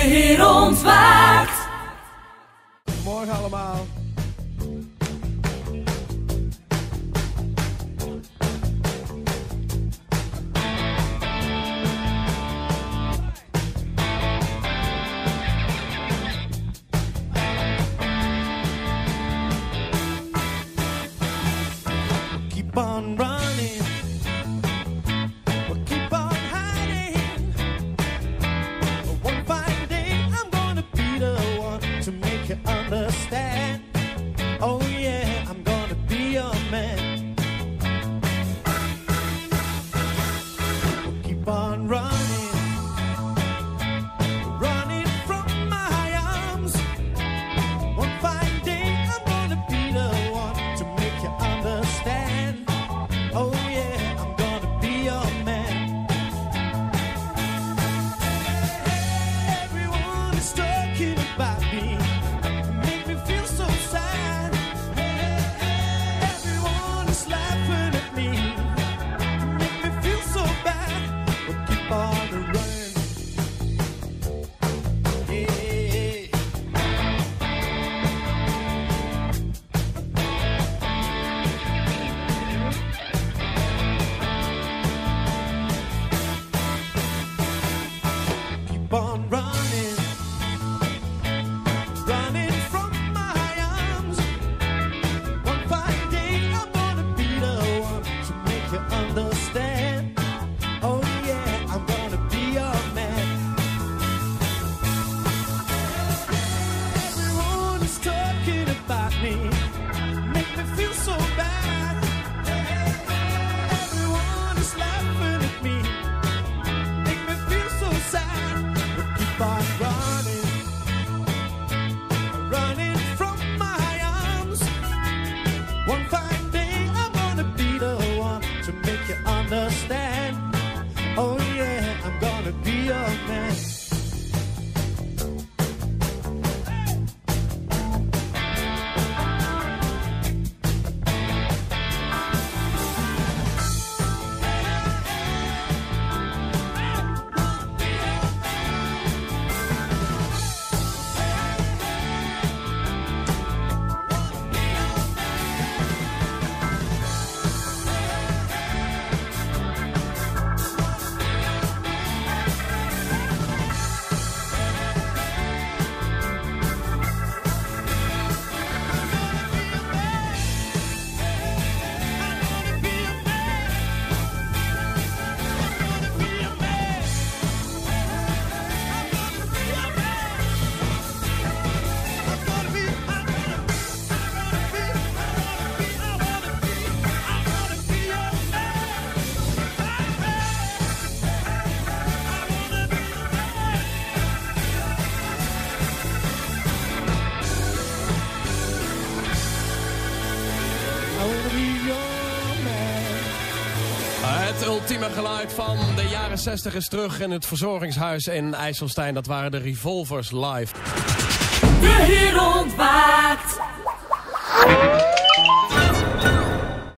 Heer ontwaakt. Morgen allemaal. Keep on running. We'll keep on hiding. One fine day I'm gonna be the one to make you understand. Oh yeah, I'm gonna be your man. We'll keep on running. Running from my arms. One fine day I'm gonna be the one to make you understand. Oh yeah, I'm gonna be your man. Everyone is talking about me, make me feel so sad. Everyone is laughing at me, make me feel so bad. But keep on running. Yeah. Keep on running, running from my arms. One fine day I'm gonna be the one to make you understand. Oh yeah, I'm gonna be your man. Everyone is talking about me, make me feel so bad. Everyone is laughing at me, make me feel so sad. But keep on running, running from my arms. One fine day I'm gonna be the one to make you understand. Oh yeah, I'm gonna be your man. Het ultieme geluid van de jaren 60 is terug in het verzorgingshuis in IJsselstein. Dat waren de Revolvers live. De Heer ontwaakt.